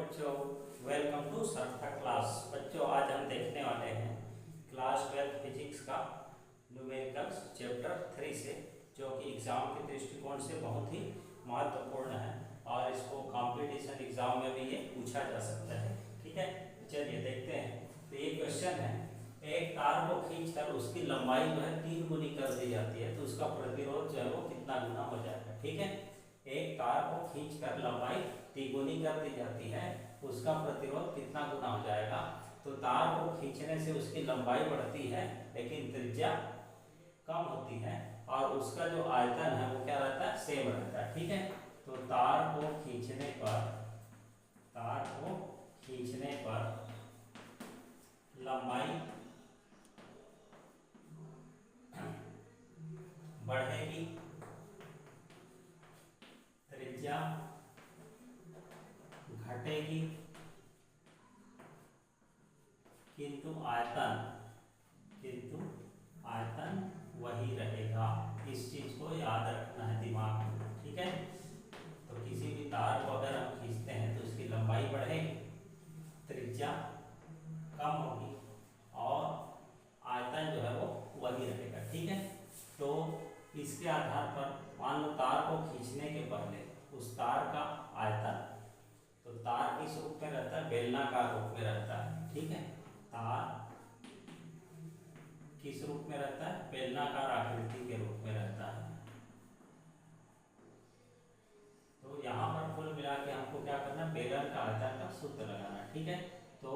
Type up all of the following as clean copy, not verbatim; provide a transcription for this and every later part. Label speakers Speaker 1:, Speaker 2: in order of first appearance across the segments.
Speaker 1: बच्चों, welcome to सार्थक class. बच्चों, आज हम देखने वाले हैं क्लास 12 फिजिक्स का न्यूमेरिकल्स चैप्टर 3 से, जो कि एग्ज़ाम के दृष्टिकोण से बहुत ही महत्वपूर्ण है और इसको कंपटीशन एग्ज़ाम में भी ये पूछा जा सकता है। ठीक है, चलिए देखते हैं। तो ये क्वेश्चन है, एक तार को खींचकर उसकी लंबाई जो है 3 गुनी कर दी जाती है, तो उसका प्रतिरोध जो है वो कितना गुना हो जाएगा। ठीक है, एक तार को खींचकर लंबाई तिगुनी कर दी जाती है, उसका प्रतिरोध कितना गुना हो जाएगा। तो तार को खींचने से उसकी लंबाई बढ़ती है लेकिन त्रिज्या कम होती है और उसका जो आयतन है वो क्या रहता है, सेम रहता है। ठीक है, तो तार को खींचने पर लंबाई बढ़ेगी, त्रिज्या घटेगी, किंतु आयतन वही रहेगा। इस चीज को याद रखना है दिमाग में। ठीक है, तो किसी भी तार को अगर हम खींचते हैं तो उसकी लंबाई बढ़ेगी, त्रिज्या कम होगी और आयतन जो है वो वही रहेगा। ठीक है, तो इसके आधार पर मान लो तार को खींचने के पहले उस तार का आयतन, तो तार किस रूप में रहता है, बेलनाकार रूप में रहता है। ठीक है, तार किस रूप में रहता है, बेलनाकार आकृति के रूप में रहता है। तो यहाँ पर कुल मिला के हमको क्या करना है, बेलन का आयतन का सूत्र लगाना है। ठीक है, तो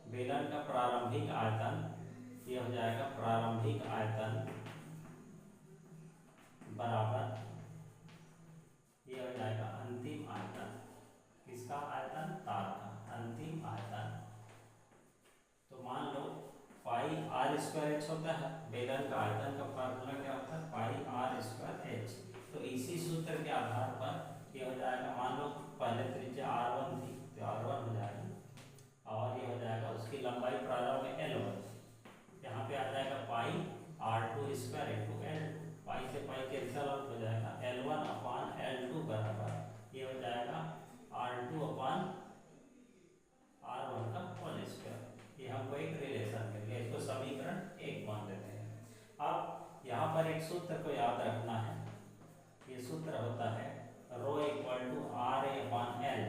Speaker 1: बेलन का प्रारंभिक आयतन ये हो जाएगा, प्रारंभिक आयतन बराबर ये हो जाएगा अंतिम आयतन। किसका आयतन, तार का अंतिम आयतन। तो मान लो पाई आर स्क्वायर एच होता है, बेलन का आयतन का फार्मूला क्या होता है, पाई आर स्क्वायर एच। तो इसी सूत्र के आधार पर ये हो जाएगा, मान लो पहले त्रिज्या r1 थी तो r1 हो जाएगा और ये हो जाएगा उसकी लंबाई प्रारंभ में L1, यहाँ पे आ जाएगा पाई r2 स्क्वायर इंटू L2, पाई से पाई कैंसिल आउट हो जाएगा, L1 अपान L2 बराबर ये हो जाएगा R2 अपान R1 का होल स्क्वायर। ये हमको एक रिलेशन मिल गया, इसको समीकरण 1 मान लेते हैं। अब यहाँ पर एक सूत्र को याद रखना है, ये सूत्र होता है rho equal to R A upon L.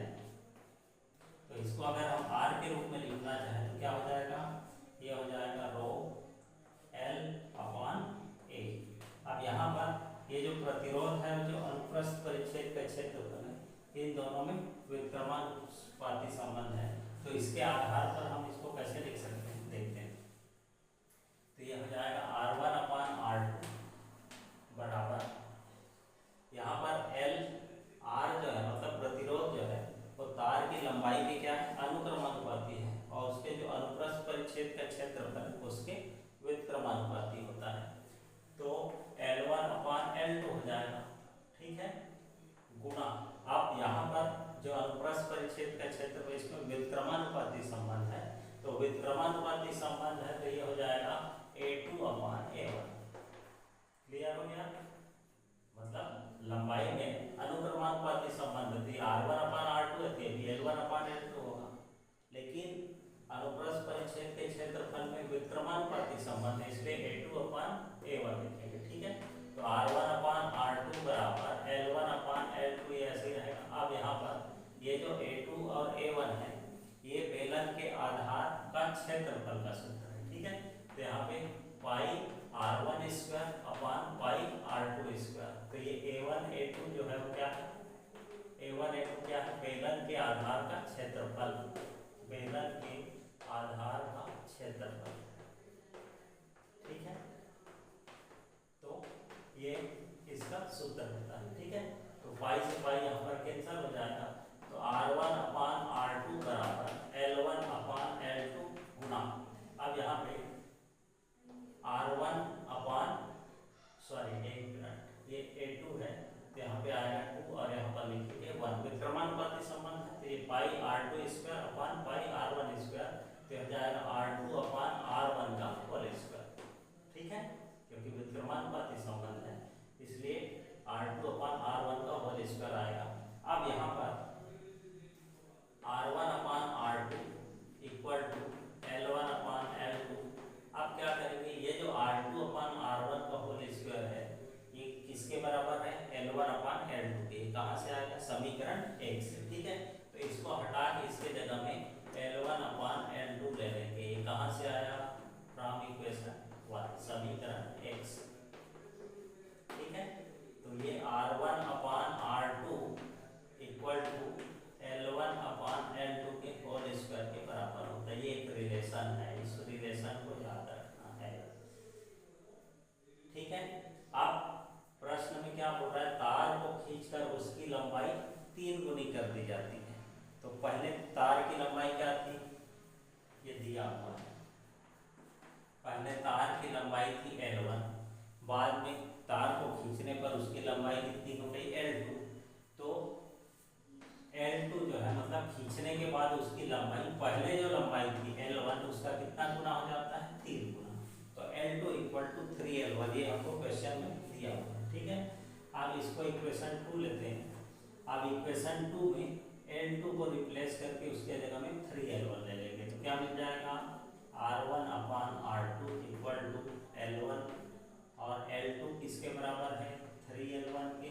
Speaker 1: तो इसको अगर हम आर के रूप में लिखना चाहें तो क्या हो जाएगा, ये हो जाएगा रो एल अपान ए। अब यहाँ पर ये जो प्रतिरोध है, जो अनुप्रस्थ परिच्छेद का क्षेत्रफल है, इन दोनों में व्युत्क्रमानुपाती संबंध है। तो इसके आधार पर हम इसको कैसे लिख सकते हैं, देखते हैं। तो ये हो जाएगा R1 अपान R2 बराबर, यहाँ पर L R जो है मतलब प्रतिरोध जो है वो तार की लंबाई के क्या है, अनुक्रमानुपाती है और उसके जो अनुप्रस्थ परिच्छेद का क्षेत्रफल उसके व्युत्क्रमानुपाती होता है। तो L1 अपान L2 हो जाएगा। ठीक है, गुणा, अब यहाँ पर जो अनुप्रस्थ परिच्छेद का क्षेत्र है इसमें व्युत्क्रमानुपाती संबंध है, तो व्युत्क्रमानुपाती संबंध है तो ये हो जाएगा A2 अपान A1। क्लियर हो गया, मतलब लंबाई में अनुक्रमानुपाती संबंध थी, R1 अपान R2 है, L1 अपान L2 होगा, लेकिन अनुप्रस्थ परिच्छेद के क्षेत्रफल में व्युत्क्रमानुपाती संबंध है, इसलिए A2 अपान A1 लिखेंगे। ठीक है, तो R1 अपान R2 बराबर L1 अपान L2, ये ऐसे रहेगा। अब यहाँ पर ये जो A2 और A1 है ये बेलन के आधार का क्षेत्रफल का सूत्र है। ठीक है, तो यहाँ पे पाई R1 स्क्वायर अपान पाई R2 स्क्वायर। तो ये A1 A2 जो है वो क्या है, A1 A2 क्या है, बेलन के आधार का क्षेत्रफल, बेलन के आधार का क्षेत्रफल। ठीक है, तो ये इसका सूत्र होता है। ठीक है, तो पाई से पाई यहाँ पर कैंसिल हो जाएगा, तो R1 अपान R2 बराबर L1 अपान L2 गुना, अब यहाँ पे R1 अपान एक मिनट, ये A2 है तो यहाँ कहाँ से आएगा, समीकरण 1 से, ठीक है। तो इसको हटा के इसके जगह में L1 अपान L2 ले लेंगे। ये कहाँ से आया, फ्रॉम इक्वेशन 1, समीकरण 1 से, ठीक है। तो ये R1 upon R2 equal to L1 upon L2 के होल स्क्वायर के बराबर होता है। ये एक रिलेशन है, इस रिलेशन को याद रखना है, ठीक है। अब प्रश्न में क्या बोल रहा है, तार को खींचकर उसकी लंबाई 3 गुनी कर दी जाती है। तो पहले तार की लंबाई क्या थी, ये दिया हुआ है। पहले तार की लंबाई थी L1, बाद में तार को खींचने पर उसकी लंबाई कितनी हो गई, L2। तो L2 जो है मतलब खींचने के बाद उसकी लंबाई, पहले जो लंबाई थी L1 उसका कितना गुना हो जाता है, 3 गुना। तो L2 इक्वल टू 3L1, ये हमको क्वेश्चन में दिया हुआ है, ठीक है। अब इसको इक्वेशन 2 लेते हैं। अब इक्वेशन 2 में L2 को रिप्लेस करके उसके जगह में 3L1 ले लेंगे। तो क्या मिल जाएगा, R1 upon R2 equal to L1, और L2 किसके बराबर है, 3L1 के,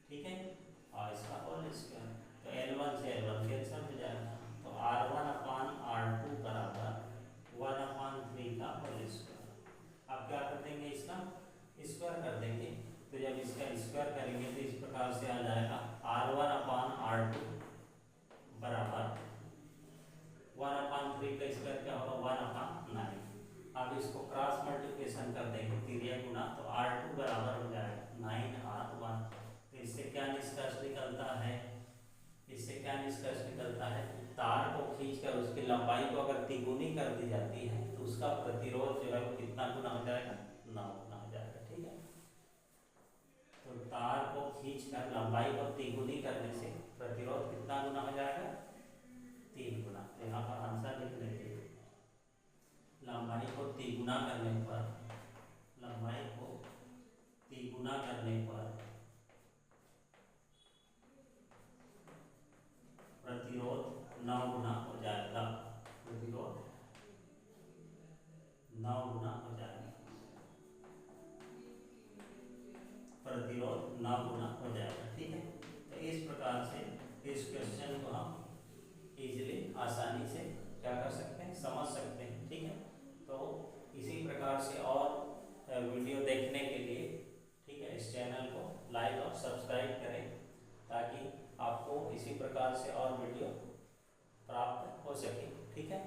Speaker 1: ठीक है। और इसका होल स्क्वायर, तो L1 से L1 कैंसिल हो जाएगा। तो R1 अपान R2 बराबर 1 अपान 3 का होल स्क्वायर। अब क्या कर देंगे, इसका स्क्वायर कर देंगे। तो जब इसका स्क्वायर करेंगे तो इस प्रकार से आ जाएगा R1 अपान R2 बराबर 1 अपान 3 का स्क्वायर क्या होगा, 1 अपान 9। अब इसको क्रॉस मल्टीप्लिकेशन कर देंगे, तिर्यक गुना, तो R2 बराबर हो जाएगा 9R1। तो इससे क्या निष्कर्ष निकलता है, इससे क्या निष्कर्ष निकलता है, तार को खींचकर उसकी लंबाई को अगर तिगुनी कर दी जाती है तो उसका प्रतिरोध जो है वो कितना गुना हो जाएगा, 9 गुना हो जाएगा, ठीक है। तो तार को खींचकर लंबाई को तिगुनी करने से प्रतिरोध कितना गुना हो जाएगा, 3 गुना। तो यहाँ पर आंसर लिख लेंगे, लंबाई को तिगुना करने पर, लंबाई को तिगुना करने पर प्रतिरोध 9 गुना हो जाएगा, प्रतिरोध 9 गुना हो जाएगा, प्रतिरोध 9 गुना हो जाएगा, ठीक है। तो इस प्रकार से इस क्वेश्चन को हम इजीली, आसानी से क्या कर सकते हैं, समझ सकते हैं, ठीक है। तो इसी प्रकार से और वीडियो देखने के लिए, ठीक है, इस चैनल को लाइक और सब्सक्राइब करें ताकि आपको इसी प्रकार से और वीडियो प्राप्त हो सके, ठीक है।